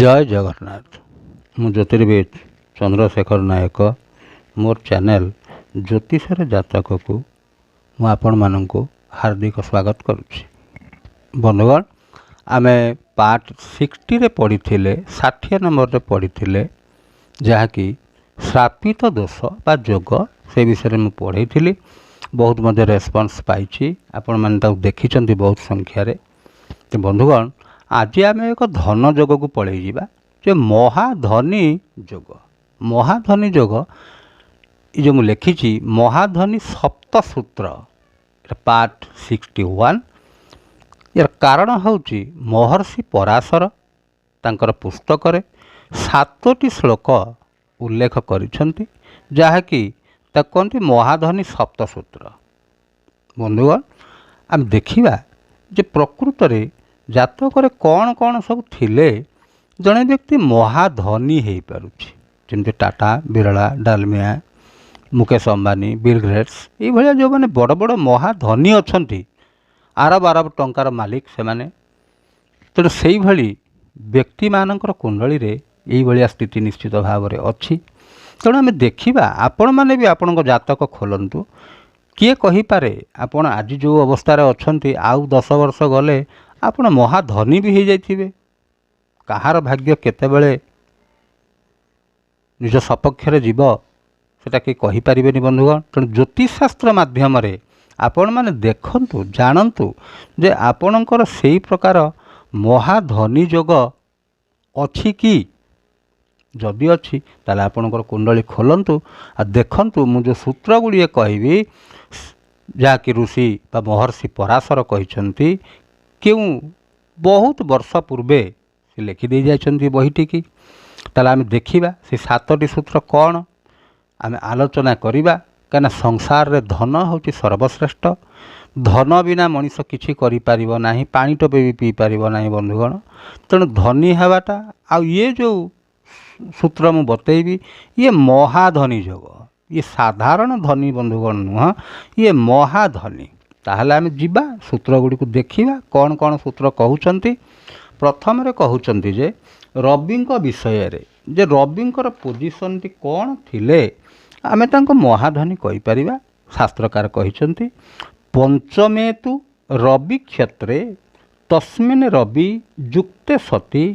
जय जगन्नाथ। मु ज्योतिर्विद चंद्रशेखर नायक मोर चैनल ज्योतिषर जातक को मु आपण मानक हार्दिक स्वागत करुच्ची। बंधुगण आम पार्ट 60 रे पढ़ी 60 नंबर रे पढ़ी जहाँकि श्रापित दोष बा जोग से विषय में पढ़ी थी। बहुत मध्य रेस्पॉन्स पाई आपण मैंने देखी बहुत संख्यार। तो बंधुगण आज आम एक धन जोग को पढ़े जावा जो महाधनी जोग। महाधनी जोग ये जो मुझे लिखी महाधनी सप्तसूत्र पार्ट 61। यार कारण हूँ महर्षि पराशर तांकर पुस्तक रे 7टी श्लोक उल्लेख करिसेंती जहाँकि कहते महाधनी सप्तसूत्र। बंधुगण आम देखा जे प्रकृत रे जातक कौन कौन सब थिले जड़े व्यक्ति महाधनी हो पारुछि। जमती टाटा बिरला डालमिया मुकेश अंबानी बिल गेट्स ये जो मैंने बड़ बड़ महाधनी अच्छा आरब आरब टंकार मालिक से माने। तेणु से व्यक्ति मानकर कुंडली रे यही स्थिति निश्चित भाव में अच्छी। तेणु आम देखा आपण मैंने भी आपण जातक खोलतु किए कहीपे आपण आज जो अवस्था अच्छा आउ 10 वर्ष गले आपण महाधनी भी हो जाइए। कहार भाग्य केतेबेले निज सपक्ष जीव सेटा कि कहीपर। बंधुगण तेणु ज्योतिषशास्त्र माध्यम आपण मैंने देखंतु जानतु जे आपणकर से प्रकार महाधनी जोग अच्छी कि जदि अच्छी ताले आपणकर कुंडली खोलंतु आ देखंतु मु जो सूत्र गुड़िए कहबी जहाँकि ऋषि बा महर्षि पराशर कहिसंती क्यों बहुत वर्ष पूर्वे से लिखिदे जाइछंती बहीटी की। ताले आम देखिबा से 7टी सूत्र कौन आम आलोचना करिबा। कहीं संसार रे धन होची सर्वश्रेष्ठ। धन बिना मनीष किछि करि परिबो नाही, पानी टोपे भी पी परिबो नाही बंधुगण। तेणु धनी हेबाटा आ ये जो सूत्र मु बतैबी ये महाधनी जोग। ये साधारण धनी बंधुगण नुह, ये महाधनी। ताहले आम जिबा सूत्र गुड़ी को देखिबा कौन कौन सूत्र कहउचंती। प्रथम रे कहउचंती जे रविंक विषय रे जे रविंकर पोजिशन टी कौन थिले आमे तांको महाधनी कहि परिबा। शास्त्रकार कहिसंती पंचमे तु रवि क्षेत्रे तस्मिन् रवि युक्ते सति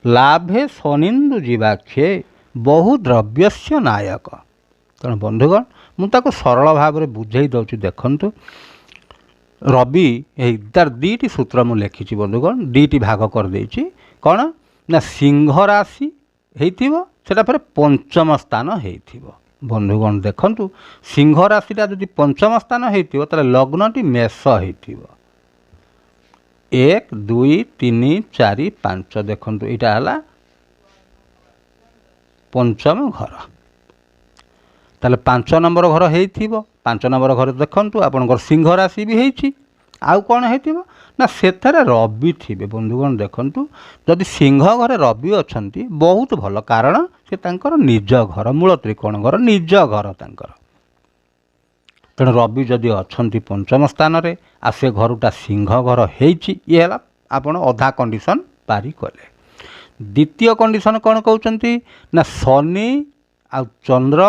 लाभे शनिन्दु जीवाक्षे बहु द्रव्यस्य नायक। तेणु बंधुगण मुझे सरल भाव में बुझे दूसरी देखंतु। रवि तार 2टी सूत्र मु लिखी बंधुगण 2टी भाग कर देछि। कौन ना सिंह राशि हेतिबो सेटा पर पंचम स्थान हेतिबो। बंधुगण देखंतु सिंह राशिटा जदि पंचम स्थान हेतिबो ताले लग्नटी मेष हेतिबो। 1 2 3 4 5 देखंतु एटा हला पंचम घर। ताले 5 नंबर घर हेतिबो। 5 नंबर घर देखंतु आपनकर सिंह राशि भी हेछि। आउ कौन हेतिबो ना सेथरे रवि थिबे। बंधुगण देखंतु जदि सिंह घरे रवि अछंती बहुत भल, कारण से तांकर निज घर मूल त्रिकोण घर निज घर तांकर। तेणु रवि जदि अछंती पंचम स्थान रे आ से घरटा सिंह घर हेछि ये हला आपण अधा कंडीशन पारी कले। द्वितीय कंडीशन कौन कहउचंती ना शनि आ चंद्र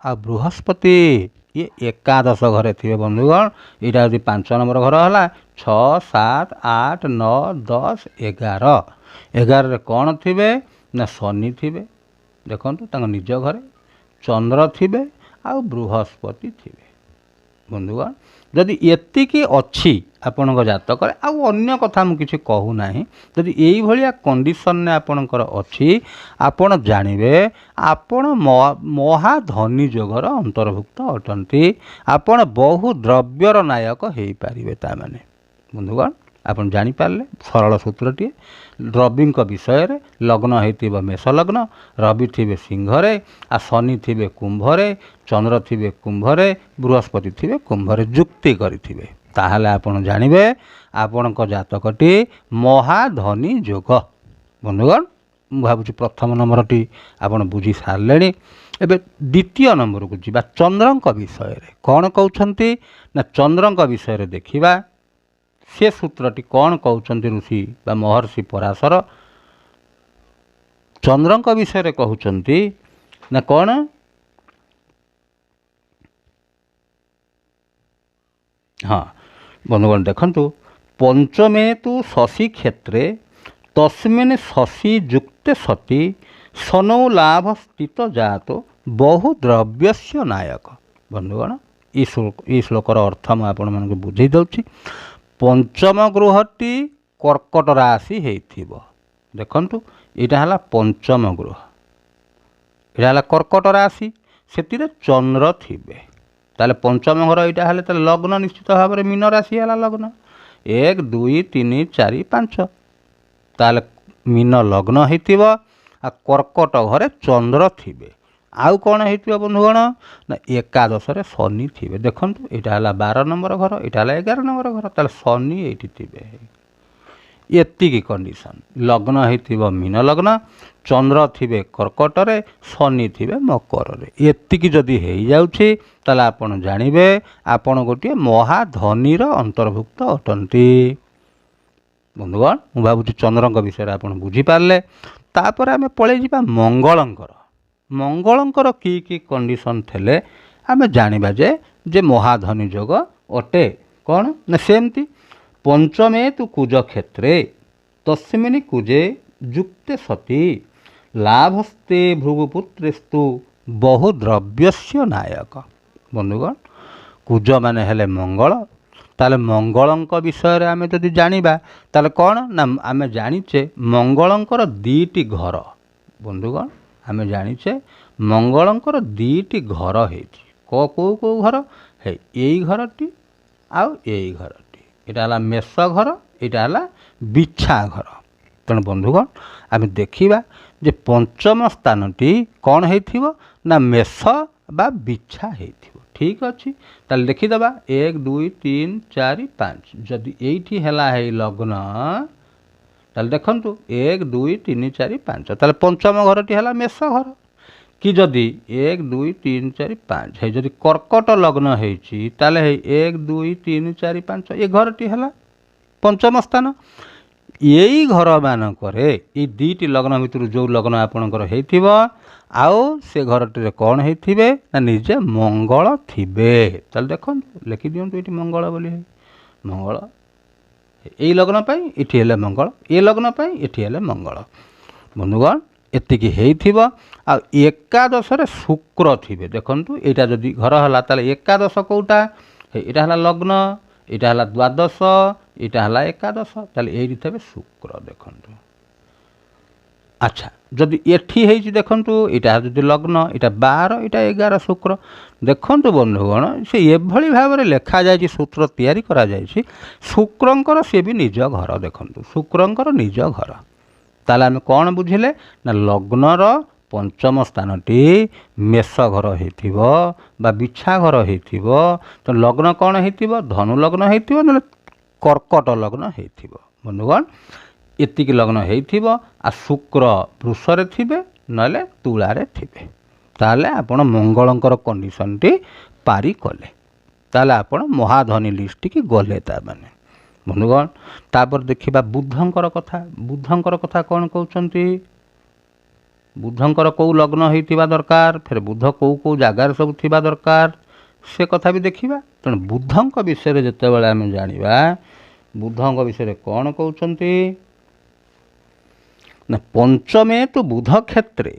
आ बृहस्पति ये एकादश घरे थे बंधुगण। यहाँ यदि 5 नंबर घर है 6 7 8 9 10 11 11 कौन थे ना शनि थे देखो निज घरे, चंद्र थे आ बृहस्पति थे। बंधुगण जदि एतिकी अच्छी आपण जातक आउ अन्य कथा मु किछि कहू नाही। जदि एई भलिया कंडीशन ने आपणकर अच्छी आपण जानिबे आपण महाधनी जोगर अंतर्भुक्त अटंती। आपण बहु द्रव्यर नायक हेई पारिबे ता माने। बंधुगण आपण जानि पारले सरल सूत्रटी रविंक विषय रे लग्न हेतिबो मेष लग्न, रवि थिबे सिंह रे आ शनि थिबे कुंभ रे, चंद्र थिबे कुंभ रे, बृहस्पति थिबे कुंभ रे जुक्ति करिथिबे। ताहले आपण जानिबे आपणक जातकटी महाधनी जोग। बंधुगण भावुँ प्रथम नंबरटी आपण बुझी सारे। एबे द्वितीय नंबर को जीवा चंद्रंक विषय रे कौन कहउछंती ना चंद्रंक विषय रे देखिबा से सूत्रटी कौन कहउछंती ऋषि बा महर्षि पराशर। ଚନ୍ଦ୍ରଙ୍କ ବିଷୟରେ କହୁଛନ୍ତି ନା କ'ଣ? ହଁ ବନ୍ଧୁଗଣ ଦେଖନ୍ତୁ, ପଞ୍ଚମେ ତୁ ଶଶୀ କ୍ଷେତ୍ରେ ତସ୍ମିନ୍ ଶଶୀ ଯୁକ୍ତେ ସତି ସନୌ ଲାଭ ସ୍ଥିତ ଜାତ ବହୁ ଦ୍ରବ୍ୟସ୍ୟ ନାୟକ। ବନ୍ଧୁଗଣ এই ଶ୍ଳୋକର ଅର୍ଥ ମୁଁ ଆପଣମାନଙ୍କୁ ବୁଝେଇ ଦେଉଛି। ପଞ୍ଚମ ଗୃହଟି କର୍କଟ ରାଶି ହେଇଥିବ। ଦେଖନ୍ତୁ ଏଇଟା ହେଲା ପଞ୍ଚମ ଗୃହ, ଏଇଟା ହେଲା କର୍କଟ ରାଶି, ସେଥିରେ ଚନ୍ଦ୍ର ଥିବେ। ତାହେଲେ ପଞ୍ଚମ ଘର ଏଇଟା ହେଲେ ତାହେଲେ ଲଗ୍ନ ନିଶ୍ଚିତ ଭାବରେ ମୀନ ରାଶି ହେଲା ଲଗ୍ନ। 1 2 3 4 5, ତାହେଲେ ମୀନ ଲଗ୍ନ ହେଇଥିବ ଆଉ କର୍କଟ ଘରେ ଚନ୍ଦ୍ର ଥିବେ। ଆଉ କ'ଣ ହେଇଥିବ ବନ୍ଧୁଗଣ? ନା ଏକାଦଶରେ ଶନି ଥିବେ। ଦେଖନ୍ତୁ ଏଇଟା ହେଲା 12 ନମ୍ବର ଘର, ଏଇଟା ହେଲା 11 ନମ୍ବର ଘର, ତାହେଲେ ଶନି ଏଇଠି ଥିବେ। ଏତିକି କଣ୍ଡିସନ୍। ଲଗ୍ନ ହେଇଥିବ ମୀନ ଲଗ୍ନ, ଚନ୍ଦ୍ର ଥିବେ କର୍କଟରେ, ଶନି ଥିବେ ମକରରେ। ଏତିକି ଯଦି ହେଇଯାଉଛି ତାହେଲେ ଆପଣ ଜାଣିବେ ଆପଣ ଗୋଟିଏ ମହାଧନୀର ଅନ୍ତର୍ଭୁକ୍ତ ଅଟନ୍ତି। ବନ୍ଧୁଗଣ ମୁଁ ଭାବୁଛି ଚନ୍ଦ୍ରଙ୍କ ବିଷୟରେ ଆପଣ ବୁଝିପାରିଲେ। ତାପରେ ଆମେ ପଳେଇ ଯିବା ମଙ୍ଗଳଙ୍କର। ମଙ୍ଗଳଙ୍କର କି କି କଣ୍ଡିସନ୍ ଥିଲେ ଆମେ ଜାଣିବା ଯେ ମହାଧନୀ ଯୋଗ ଅଟେ। କ'ଣ ନା ସେମିତି ପଞ୍ଚମେ ତୁ କୁଜ କ୍ଷେତ୍ରେ ତସ୍ମିନ୍ କୁଜେ ଯୁକ୍ତେ ସତି ଲାଭସ୍ତେ ଭୃଗୁପୁତ୍ରେସ୍ତୁ ବହୁ ଦ୍ରବ୍ୟସ୍ୟ ନାୟକ। ବନ୍ଧୁଗଣ କୁଜ ମାନେ ହେଲେ ମଙ୍ଗଳ। ତାହେଲେ ମଙ୍ଗଳଙ୍କ ବିଷୟରେ ଆମେ ଯଦି ଜାଣିବା ତାହେଲେ କ'ଣ ନା ଆମେ ଜାଣିଛେ ମଙ୍ଗଳଙ୍କର 2ଟି ଘର। ବନ୍ଧୁଗଣ ଆମେ ଜାଣିଛେ ମଙ୍ଗଳଙ୍କର 2ଟି ଘର ହେଇଛି। କେଉଁ କେଉଁ ଘର? ଏଇ ଘରଟି ଆଉ ଏଇ ଘରଟି। ଏଇଟା ହେଲା ମେଷ ଘର, ଏଇଟା ହେଲା ବିଛା ଘର। ତେଣୁ ବନ୍ଧୁଗଣ ଆମେ ଦେଖିବା ଯେ ପଞ୍ଚମ ସ୍ଥାନଟି କ'ଣ ହେଇଥିବ ନା ମେଷ ବା ବିଛା ହେଇଥିବ। ଠିକ୍ ଅଛି, ତାହେଲେ ଦେଖିଦେବା 1 2 3 4 5। ଯଦି ଏଇଠି ହେଲା ହେଇ ଲଗ୍ନ, ତାହେଲେ ଦେଖନ୍ତୁ 1 2 3 4 5, ତାହେଲେ ପଞ୍ଚମ ଘରଟି ହେଲା ମେଷ ଘର। କି ଯଦି 1 2 3 4 5 ହେଇ ଯଦି କର୍କଟ ଲଗ୍ନ ହେଇଛି ତାହେଲେ ହେଇ 1 2 3 4 5 ଏ ଘରଟି ହେଲା ପଞ୍ଚମ ସ୍ଥାନ। ଏଇ ଘରମାନଙ୍କରେ ଏଇ 2ଟି ଲଗ୍ନ ଭିତରୁ ଯେଉଁ ଲଗ୍ନ ଆପଣଙ୍କର ହେଇଥିବ ଆଉ ସେ ଘରଟିରେ କ'ଣ ହେଇଥିବେ ନା ନିଜେ ମଙ୍ଗଳ ଥିବେ। ତାହେଲେ ଦେଖନ୍ତୁ ଲେଖିଦିଅନ୍ତୁ ଏଇଠି ମଙ୍ଗଳ ବୋଲି। ମଙ୍ଗଳ ଏଇ ଲଗ୍ନ ପାଇଁ ଏଠି ହେଲେ ମଙ୍ଗଳ, ଏ ଲଗ୍ନ ପାଇଁ ଏଠି ହେଲେ ମଙ୍ଗଳ। ବନ୍ଧୁଗଣ ଏତିକି ହେଇଥିବ। ଆଉ ଏକାଦଶରେ ଶୁକ୍ର ଥିବେ। ଦେଖନ୍ତୁ ଏଇଟା ଯଦି ଘର ହେଲା ତାହେଲେ ଏକାଦଶ କେଉଁଟା? ଏଇଟା ହେଲା ଲଗ୍ନ, ଏଇଟା ହେଲା ଦ୍ୱାଦଶ, ଏଇଟା ହେଲା ଏକାଦଶ, ତାହେଲେ ଏଇଠି ଥିବେ ଶୁକ୍ର। ଦେଖନ୍ତୁ ଆଚ୍ଛା ଯଦି ଏଠି ହେଇଛି ଦେଖନ୍ତୁ ଏଇଟା ଯଦି ଲଗ୍ନ, ଏଇଟା 12, ଏଇଟା 11 ଶୁକ୍ର। ଦେଖନ୍ତୁ ବନ୍ଧୁଗଣ ସେ ଏଭଳି ଭାବରେ ଲେଖାଯାଇଛି, ସୂତ୍ର ତିଆରି କରାଯାଇଛି ଶୁକ୍ରଙ୍କର ସେ ବି ନିଜ ଘର। ଦେଖନ୍ତୁ ଶୁକ୍ରଙ୍କର ନିଜ ଘର। ତାହେଲେ ଆମେ କ'ଣ ବୁଝିଲେ ନା ଲଗ୍ନର ପଞ୍ଚମ ସ୍ଥାନଟି ମେଷ ଘର ହେଇଥିବ ବା ବିଛା ଘର ହେଇଥିବ। ତ ଲଗ୍ନ କ'ଣ ହେଇଥିବ? ଧନୁ ଲଗ୍ନ ହେଇଥିବ, ନହେଲେ କର୍କଟ ଲଗ୍ନ ହେଇଥିବ। ବନ୍ଧୁଗଣ ଏତିକି ଲଗ୍ନ ହେଇଥିବ ଆଉ ଶୁକ୍ର ବୃଷରେ ଥିବେ ନହେଲେ ତୁଳାରେ ଥିବେ। ତାହେଲେ ଆପଣ ମଙ୍ଗଳଙ୍କର କଣ୍ଡିସନ୍ଟି ପାରି କଲେ, ତାହେଲେ ଆପଣ ମହାଧନୀ ଲିଷ୍ଟଟିକି ଗଲେ। ତା'ମାନେ ବନ୍ଧୁଗଣ ତାପରେ ଦେଖିବା ବୁଧଙ୍କର କଥା। ବୁଧଙ୍କର କଥା କ'ଣ କହୁଛନ୍ତି? ବୁଧଙ୍କର କେଉଁ ଲଗ୍ନ ହେଇଥିବା ଦରକାର, ଫେର ବୁଧ କେଉଁ କେଉଁ ଜାଗାରେ ସବୁ ଥିବା ଦରକାର ସେ କଥା ବି ଦେଖିବା। ତେଣୁ ବୁଧଙ୍କ ବିଷୟରେ ଯେତେବେଳେ ଆମେ ଜାଣିବା, ବୁଧଙ୍କ ବିଷୟରେ କ'ଣ କହୁଛନ୍ତି ନା ପଞ୍ଚମେ ତୁ ବୁଧ କ୍ଷେତ୍ରେ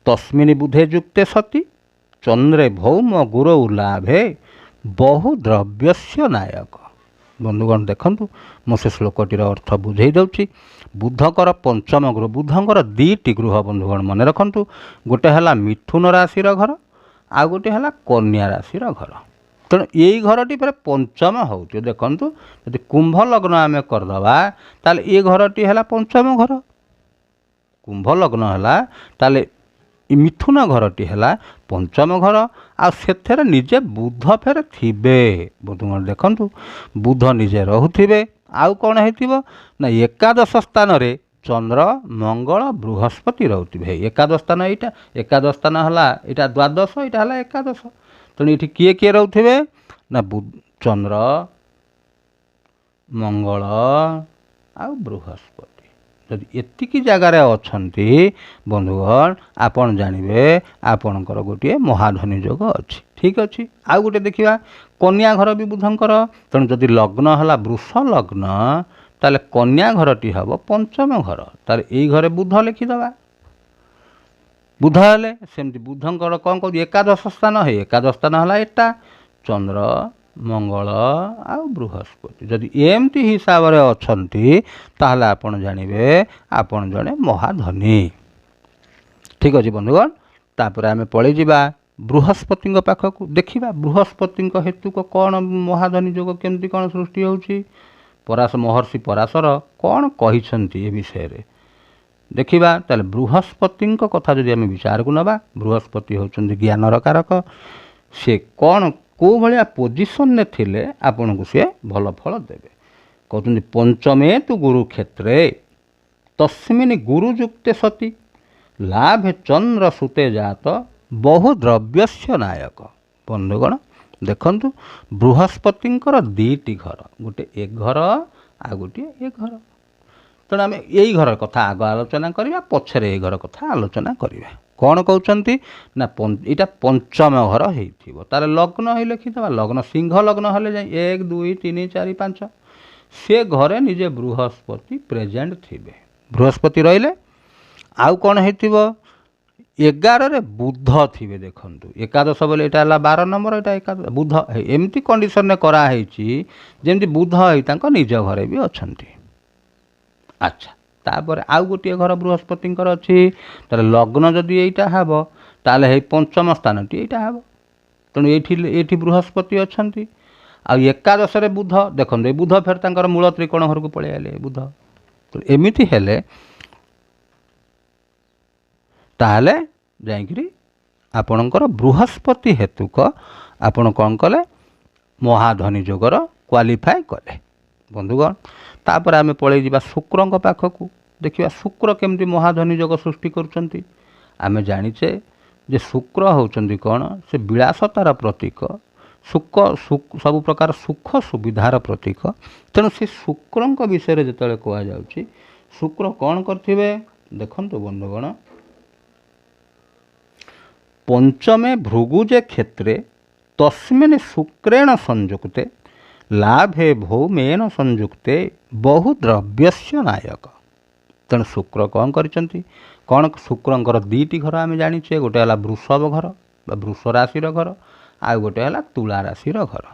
ତସ୍ମିନ୍ ବୁଧେ ଯୁକ୍ତେ ସତି ଚନ୍ଦ୍ରେ ଭୌମ ଗୁରଉ ଲାଭେ ବହୁ ଦ୍ରବ୍ୟସ୍ୟ ନାୟକ। ବନ୍ଧୁଗଣ ଦେଖନ୍ତୁ ମୁଁ ସେ ଶ୍ଳୋକଟିର ଅର୍ଥ ବୁଝେଇ ଦେଉଛି। ବୁଧଙ୍କର ପଞ୍ଚମ ଗୃହ, ବୁଧଙ୍କର 2ଟି ଗୃହ ବନ୍ଧୁଗଣ ମନେ ରଖନ୍ତୁ। ଗୋଟେ ହେଲା ମିଥୁନ ରାଶିର ଘର, ଆଉ ଗୋଟେ ହେଲା କନ୍ୟା ରାଶିର ଘର। ତେଣୁ ଏଇ ଘରଟି ପରେ ପଞ୍ଚମ ହେଉଛି। ଦେଖନ୍ତୁ ଯଦି କୁମ୍ଭ ଲଗ୍ନ ଆମେ କରିଦେବା ତାହେଲେ ଏ ଘରଟି ହେଲା ପଞ୍ଚମ ଘର। କୁମ୍ଭ ଲଗ୍ନ ହେଲା ତାହେଲେ ମିଥୁନ ଘରଟି ହେଲା ପଞ୍ଚମ ଘର। ଆଉ ସେଥିରେ ନିଜେ ବୁଧ ଫେରେ ଥିବେ। ବୁଧଗଣ ଦେଖନ୍ତୁ ବୁଧ ନିଜେ ରହୁଥିବେ। ଆଉ କ'ଣ ହେଇଥିବ ନା ଏକାଦଶ ସ୍ଥାନରେ ଚନ୍ଦ୍ର ମଙ୍ଗଳ ବୃହସ୍ପତି ରହୁଥିବେ। ଏକାଦଶ ସ୍ଥାନ ଏଇଟା, ଏକାଦଶ ସ୍ଥାନ ହେଲା ଏଇଟା ଦ୍ୱାଦଶ, ଏଇଟା ହେଲା ଏକାଦଶ। ତେଣୁ ଏଠି କିଏ କିଏ ରହୁଥିବେ ନା ଚନ୍ଦ୍ର, ମଙ୍ଗଳ ଆଉ ବୃହସ୍ପତି। ଯଦି ଏତିକି ଜାଗାରେ ଅଛନ୍ତି ବନ୍ଧୁଗଣ ଆପଣ ଜାଣିବେ ଆପଣଙ୍କର ଗୋଟିଏ ମହାଧନୀ ଯୋଗ ଅଛି। ଠିକ୍ ଅଛି। ଆଉ ଗୋଟେ ଦେଖିବା କନ୍ୟା ଘର ବି ବୁଧଙ୍କର। ତେଣୁ ଯଦି ଲଗ୍ନ ହେଲା ବୃଷ ଲଗ୍ନ ତାହେଲେ କନ୍ୟା ଘରଟି ହେବ ପଞ୍ଚମ ଘର। ତାହେଲେ ଏଇ ଘରେ ବୁଧ ଲେଖିଦେବା। ବୁଧ ହେଲେ ସେମିତି ବୁଧଙ୍କର କ'ଣ କହୁଛି ଏକାଦଶ ସ୍ଥାନ। ହେଇ ଏକାଦଶ ସ୍ଥାନ ହେଲା ଏଟା ଚନ୍ଦ୍ର ମଙ୍ଗଳ ଆଉ ବୃହସ୍ପତି। ଯଦି ଏମିତି ହିସାବରେ ଅଛନ୍ତି ତାହେଲେ ଆପଣ ଜାଣିବେ ଆପଣ ଜଣେ ମହାଧନୀ। ଠିକ୍ ଅଛି ବନ୍ଧୁଗଣ। ତାପରେ ଆମେ ପଳେଇଯିବା ବୃହସ୍ପତିଙ୍କ ପାଖକୁ। ଦେଖିବା ବୃହସ୍ପତିଙ୍କ ହେତୁକ କ'ଣ ମହାଧନୀ ଯୋଗ କେମିତି କ'ଣ ସୃଷ୍ଟି ହେଉଛି। ମହର୍ଷି ପରାଶର କ'ଣ କହିଛନ୍ତି ଏ ବିଷୟରେ ଦେଖିବା। ତାହେଲେ ବୃହସ୍ପତିଙ୍କ କଥା ଯଦି ଆମେ ବିଚାରକୁ ନେବା, ବୃହସ୍ପତି ହେଉଛନ୍ତି ଜ୍ଞାନର କାରକ। ସେ କ'ଣ କେଉଁ ଭଳିଆ ପୋଜିସନରେ ଥିଲେ ଆପଣଙ୍କୁ ସେ ଭଲ ଫଳ ଦେବେ। କହୁଛନ୍ତି ପଞ୍ଚମେ ତୁ ଗୁରୁ କ୍ଷେତ୍ରେ ତସ୍ମିନ୍ ଗୁରୁ ଯୁକ୍ତେ ସତି ଲାଭେ ଚନ୍ଦ୍ର ସୁତେ ଜାତ ବହୁ ଦ୍ରବ୍ୟସ୍ୟ ନାୟକ। ବନ୍ଧୁଗଣ ଦେଖନ୍ତୁ ବୃହସ୍ପତିଙ୍କର ଦୁଇଟି ଘର, ଗୋଟେ ଏ ଘର ଆଉ ଗୋଟିଏ ଏ ଘର। ତେଣୁ ଆମେ ଏଇ ଘର କଥା ଆଗ ଆଲୋଚନା କରିବା, ପଛରେ ଏଇ ଘର କଥା ଆଲୋଚନା କରିବା। କ'ଣ କହୁଛନ୍ତି ନା ଏଇଟା ପଞ୍ଚମ ଘର ହେଇଥିବ। ତାହେଲେ ଲଗ୍ନ ହେଇ ଲେଖିଦେବା। ଲଗ୍ନ ସିଂହ ଲଗ୍ନ ହେଲେ ଯାଇ 1 2 3 4 5 ସେ ଘରେ ନିଜେ ବୃହସ୍ପତି ପ୍ରେଜେଣ୍ଟ ଥିବେ। ବୃହସ୍ପତି ରହିଲେ ଆଉ କ'ଣ ହେଇଥିବ 11ରେ ବୁଧ ଥିବେ। ଦେଖନ୍ତୁ ଏକାଦଶ ବୋଲି ଏଇଟା ହେଲା 12 ନମ୍ବର, ଏଇଟା ଏକାଦଶ ବୁଧ ଏମିତି କଣ୍ଡିସନରେ କରାହେଇଛି ଯେମିତି ବୁଧ ହେଇ ତାଙ୍କ ନିଜ ଘରେ ବି ଅଛନ୍ତି। ଆଚ୍ଛା ତାପରେ ଆଉ ଗୋଟିଏ ଘର ବୃହସ୍ପତିଙ୍କର ଅଛି। ତାହେଲେ ଲଗ୍ନ ଯଦି ଏଇଟା ହେବ ତାହେଲେ ହେଇ ପଞ୍ଚମ ସ୍ଥାନଟି ଏଇଟା ହେବ। ତେଣୁ ଏଇଠି ବୃହସ୍ପତି ଅଛନ୍ତି। ଆଉ ଏକାଦଶରେ ବୁଧ ଦେଖନ୍ତୁ, ଏ ବୁଧ ଫେର ତାଙ୍କର ମୂଳ ତ୍ରିକୋଣ ଘରକୁ ପଳେଇ ଆସିଲେ ବୁଧ। ଏମିତି ହେଲେ ତାହେଲେ ଯାଇକିରି ଆପଣଙ୍କର ବୃହସ୍ପତି ହେତୁକ ଆପଣ କ'ଣ କଲେ ମହାଧନୀ ଯୋଗର କ୍ୱାଲିଫାଏ କଲେ ବନ୍ଧୁଗଣ। ତାପରେ ଆମେ ପଳେଇ ଯିବା ଶୁକ୍ରଙ୍କ ପାଖକୁ। ଦେଖିବା ଶୁକ୍ର କେମିତି ମହାଧନୀ ଯୋଗ ସୃଷ୍ଟି କରୁଛନ୍ତି। ଆମେ ଜାଣିଛେ ଯେ ଶୁକ୍ର ହେଉଛନ୍ତି କ'ଣ ସେ ବିଳାସତାର ପ୍ରତୀକ, ସବୁ ପ୍ରକାର ସୁଖ ସୁବିଧାର ପ୍ରତୀକ। ତେଣୁ ସେ ଶୁକ୍ରଙ୍କ ବିଷୟରେ ଯେତେବେଳେ କୁହାଯାଉଛି ଶୁକ୍ର କ'ଣ କରିଥିବେ ଦେଖନ୍ତୁ ବନ୍ଧୁଗଣ, ପଞ୍ଚମେ ଭୃଗୁଜେ କ୍ଷେତ୍ରେ ତସ୍ମିନ୍ ଶୁକ୍ରେଣ ସଂଯୁକ୍ତେ ଲାଭେ ଭୌମେନ ସଂଯୁକ୍ତେ ବହୁ ଦ୍ରବ୍ୟସ୍ୟ ନାୟକ। ତେଣୁ ଶୁକ୍ର କ'ଣ କରିଛନ୍ତି, କ'ଣ ଶୁକ୍ରଙ୍କର ଦୁଇଟି ଘର ଆମେ ଜାଣିଛେ, ଗୋଟେ ହେଲା ବୃଷଭ ଘର ବା ବୃଷ ରାଶିର ଘର, ଆଉ ଗୋଟେ ହେଲା ତୁଳା ରାଶିର ଘର।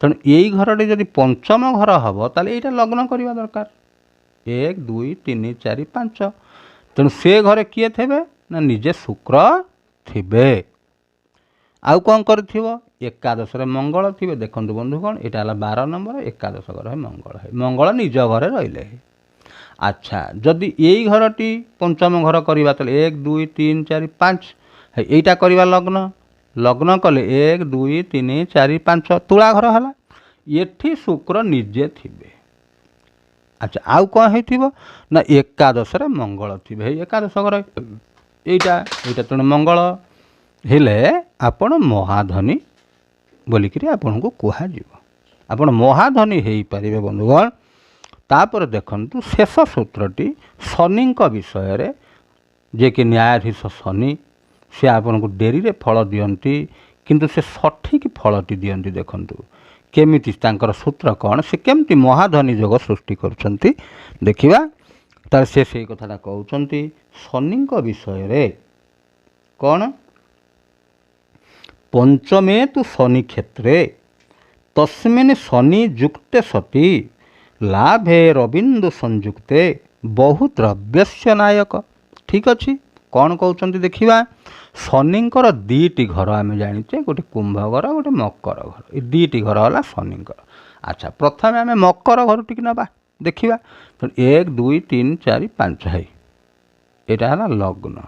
ତେଣୁ ଏଇ ଘରଟି ଯଦି ପଞ୍ଚମ ଘର ହେବ ତାହେଲେ ଏଇଟା ଲଗ୍ନ କରିବା ଦରକାର 1 2 3 4 5। ତେଣୁ ସେ ଘରେ କିଏ ଥିବେ ନା ନିଜେ ଶୁକ୍ର ଥିବେ। ଆଉ କ'ଣ କରିଥିବ ଏକାଦଶରେ ମଙ୍ଗଳ ଥିବେ। ଦେଖନ୍ତୁ ବନ୍ଧୁଗଣ ଏଇଟା ହେଲା 12 ନମ୍ବର, ଏକାଦଶ ଘର ମଙ୍ଗଳ। ମଙ୍ଗଳ ନିଜ ଘରେ ରହିଲେ। ଆଚ୍ଛା ଯଦି ଏଇ ଘରଟି ପଞ୍ଚମ ଘର କରିବା ତାହେଲେ 1 2 3 4 5 ଏଇଟା କରିବା ଲଗ୍ନ। ଲଗ୍ନ କଲେ 1 2 3 4 5 ତୁଳା ଘର ହେଲା। ଏଠି ଶୁକ୍ର ନିଜେ ଥିବେ। ଆଚ୍ଛା ଆଉ କ'ଣ ହେଇଥିବ ନା ଏକାଦଶରେ ମଙ୍ଗଳ ଥିବେ। ଏଇ ଏକାଦଶ ଘର ଏଇଟା ତେଣୁ ମଙ୍ଗଳ ହେଲେ ଆପଣ ମହାଧନୀ ବୋଲିକିରି ଆପଣଙ୍କୁ କୁହାଯିବ। ଆପଣ ମହାଧନୀ ହେଇପାରିବେ ବନ୍ଧୁଗଣ। ତାପରେ ଦେଖନ୍ତୁ ଶେଷ ସୂତ୍ରଟି ଶନିଙ୍କ ବିଷୟରେ, ଯିଏକି ନ୍ୟାୟାଧୀଶ ଶନି। ସେ ଆପଣଙ୍କୁ ଡେରିରେ ଫଳ ଦିଅନ୍ତି କିନ୍ତୁ ସେ ସଠିକ୍ ଫଳଟି ଦିଅନ୍ତି। ଦେଖନ୍ତୁ କେମିତି ତାଙ୍କର ସୂତ୍ର କ'ଣ, ସେ କେମିତି ମହାଧନୀ ଯୋଗ ସୃଷ୍ଟି କରୁଛନ୍ତି ଦେଖିବା। ତାହେଲେ ସେ ସେଇ କଥାଟା କହୁଛନ୍ତି ଶନିଙ୍କ ବିଷୟରେ କ'ଣ, ପଞ୍ଚମେ ତୁ ଶନି କ୍ଷେତ୍ରେ ତସ୍ମିନ୍ ଶନି ଯୁକ୍ତେ ସତି ଲାଭେ ରବିନ୍ଦୁ ସଂଯୁକ୍ତେ ବହୁ ଦ୍ରବ୍ୟସ୍ୟ ନାୟକ। ଠିକ୍ ଅଛି। କ'ଣ କହୁଛନ୍ତି ଦେଖିବା। ଶନିଙ୍କର ଦୁଇଟି ଘର ଆମେ ଜାଣିଛେ, ଗୋଟେ କୁମ୍ଭ ଘର ଗୋଟେ ମକର ଘର। ଏ ଦୁଇଟି ଘର ହେଲା ଶନିଙ୍କର। ଆଚ୍ଛା ପ୍ରଥମେ ଆମେ ମକର ଘରଟିକି ନେବା ଦେଖିବା। 1 2 3 4 5 ଏଇଟା ହେଲା ଲଗ୍ନ।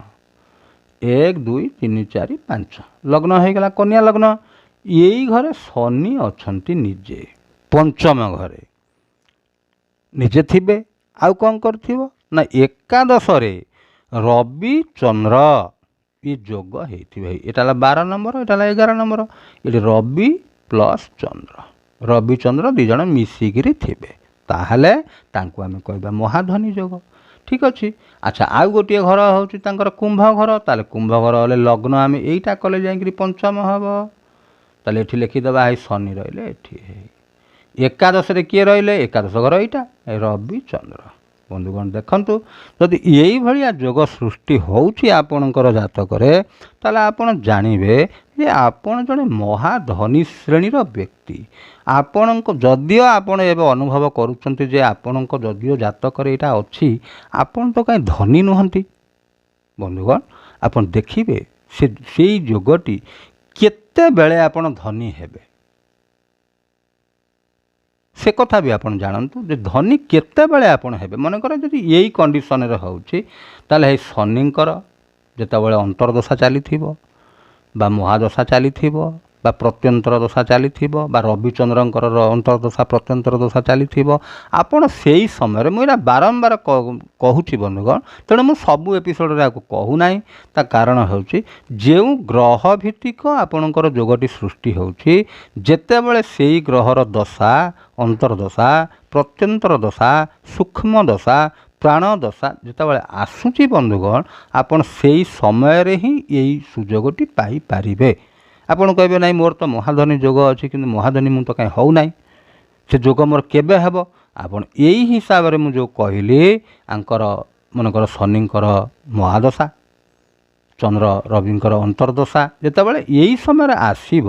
1 2 3 4 5 ଲଗ୍ନ ହେଇଗଲା କନ୍ୟା ଲଗ୍ନ। ଏଇ ଘରେ ଶନି ଅଛନ୍ତି ନିଜେ, ପଞ୍ଚମ ଘରେ ନିଜେ ଥିବେ। ଆଉ କ'ଣ କରିଥିବ ନା ଏକାଦଶରେ ରବି ଚନ୍ଦ୍ର ଏ ଯୋଗ ହେଇଥିବେ। ଏଇଟା ହେଲା 12 ନମ୍ବର, ଏଇଟା ହେଲା 11 ନମ୍ବର। ଏଠି ରବି ପ୍ଲସ୍ ଚନ୍ଦ୍ର, ରବି ଚନ୍ଦ୍ର ଦୁଇ ଜଣ ମିଶିକିରି ଥିବେ। ତାହେଲେ ତାଙ୍କୁ ଆମେ କହିବା ମହାଧନୀ ଯୋଗ। ঠিক ଅଛି। ଆଚ୍ଛା ଆଉ ଗୋଟିଏ ଘର ହେଉଛି ତାଙ୍କର କୁମ୍ଭ ଘର। ତାହେଲେ କୁମ୍ଭ ଘର ହେଲେ ଲଗ୍ନ ଆମେ ଏଇଟା କଲେ ଯାଇକିରି ପଞ୍ଚମ ହେବ। ତାହେଲେ ଏଠି ଲେଖିଦେବା ଏଇ ଶନି ରହିଲେ ଏଠି। ଏକାଦଶରେ କିଏ ରହିଲେ? ଏକାଦଶ ଘର ଏଇଟା ରବି ଚନ୍ଦ୍ର। ବନ୍ଧୁଗଣ ଦେଖନ୍ତୁ, ଯଦି ଏଇଭଳିଆ ଯୋଗ ସୃଷ୍ଟି ହେଉଛି ଆପଣଙ୍କର ଜାତକରେ, ତାହେଲେ ଆପଣ ଜାଣିବେ ଯେ ଆପଣ ଜଣେ ମହାଧନୀ ଶ୍ରେଣୀର ବ୍ୟକ୍ତି। ଆପଣଙ୍କ ଯଦିଓ ଆପଣ ଏବେ ଅନୁଭବ କରୁଛନ୍ତି ଯେ ଆପଣଙ୍କ ଯଦିଓ ଜାତକରେ ଏଇଟା ଅଛି, ଆପଣ ତ କାହିଁ ଧନୀ ନୁହନ୍ତି। ବନ୍ଧୁଗଣ ଆପଣ ଦେଖିବେ ସେଇ ଯୋଗଟି କେତେବେଳେ ଆପଣ ଧନୀ ହେବେ ସେ କଥା ବି ଆପଣ ଜାଣନ୍ତୁ ଯେ ଧନୀ କେତେବେଳେ ଆପଣ ହେବେ। ମନେକର ଯଦି ଏଇ କଣ୍ଡିସନରେ ହେଉଛି, ତାହେଲେ ଏଇ ଶନିଙ୍କର ଯେତେବେଳେ ଅନ୍ତର୍ଦଶା ଚାଲିଥିବ ବା ମହାଦଶା ଚାଲିଥିବ ବା ପ୍ରତ୍ୟନ୍ତର ଦଶା ଚାଲିଥିବ ବା ରବିଚନ୍ଦ୍ରଙ୍କର ଅନ୍ତର୍ଦଶା ପ୍ରତ୍ୟନ୍ତର ଦଶା ଚାଲିଥିବ, ଆପଣ ସେଇ ସମୟରେ, ମୁଁ ଏଇଟା ବାରମ୍ବାର କହୁଛି ବନ୍ଧୁଗଣ, ତେଣୁ ମୁଁ ସବୁ ଏପିସୋଡ଼ରେ ଆକୁ କହୁନାହିଁ। ତା କାରଣ ହେଉଛି ଯେଉଁ ଗ୍ରହ ଭିତ୍ତିକ ଆପଣଙ୍କର ଯୋଗଟି ସୃଷ୍ଟି ହେଉଛି, ଯେତେବେଳେ ସେଇ ଗ୍ରହର ଦଶା, ଅନ୍ତର୍ଦଶା, ପ୍ରତ୍ୟନ୍ତର ଦଶା, ସୂକ୍ଷ୍ମ ଦଶା, ପ୍ରାଣ ଦଶା ଯେତେବେଳେ ଆସୁଛି ବନ୍ଧୁଗଣ, ଆପଣ ସେଇ ସମୟରେ ହିଁ ଏଇ ସୁଯୋଗଟି ପାଇପାରିବେ। ଆପଣ କହିବେ ନାହିଁ ମୋର ତ ମହାଧନୀ ଯୋଗ ଅଛି, କିନ୍ତୁ ମହାଧନୀ ମୁଁ ତ କାହିଁ ହେଉନାହିଁ, ସେ ଯୋଗ ମୋର କେବେ ହେବ? ଆପଣ ଏଇ ହିସାବରେ ମୁଁ ଯେଉଁ କହିଲି, ଆଙ୍କର ମନେକର ଶନିଙ୍କର ମହାଦଶା, ଚନ୍ଦ୍ର ରବିଙ୍କର ଅନ୍ତର୍ଦଶା ଯେତେବେଳେ ଏଇ ସମୟରେ ଆସିବ,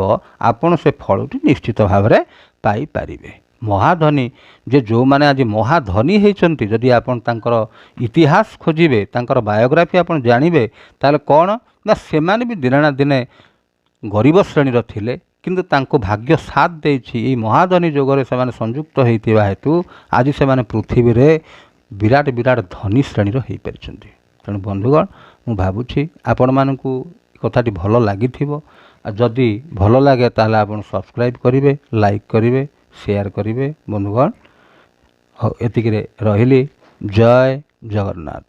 ଆପଣ ସେ ଫଳଟି ନିଶ୍ଚିତ ଭାବରେ ପାଇପାରିବେ। ମହାଧନୀ ଯେ ଯେଉଁମାନେ ଆଜି ମହାଧନୀ ହେଇଛନ୍ତି, ଯଦି ଆପଣ ତାଙ୍କର ଇତିହାସ ଖୋଜିବେ, ତାଙ୍କର ବାୟୋଗ୍ରାଫି ଆପଣ ଜାଣିବେ, ତାହେଲେ କ'ଣ ନା ସେମାନେ ବି ଦିନେ ନା ଦିନେ ଗରିବ ଶ୍ରେଣୀର ଥିଲେ, କିନ୍ତୁ ତାଙ୍କୁ ଭାଗ୍ୟ ସାଥ ଦେଇଛି। ଏଇ ମହାଧନୀ ଯୋଗରେ ସେମାନେ ସଂଯୁକ୍ତ ହୋଇଥିବା ହେତୁ ଆଜି ସେମାନେ ପୃଥିବୀରେ ବିରାଟ ବିରାଟ ଧନୀ ଶ୍ରେଣୀର ହୋଇପାରିଛନ୍ତି। ତେଣୁ ବନ୍ଧୁଗଣ ମୁଁ ଭାବୁଛି ଆପଣମାନଙ୍କୁ କଥାଟି ଭଲ ଲାଗିଥିବ। ଆଉ ଯଦି ଭଲ ଲାଗେ ତାହେଲେ ଆପଣ ସବସ୍କ୍ରାଇବ୍ କରିବେ, ଲାଇକ୍ କରିବେ, ସେୟାର କରିବେ। ବନ୍ଧୁଗଣ ହଉ, ଏତିକିରେ ରହିଲି। ଜୟ ଜଗନ୍ନାଥ।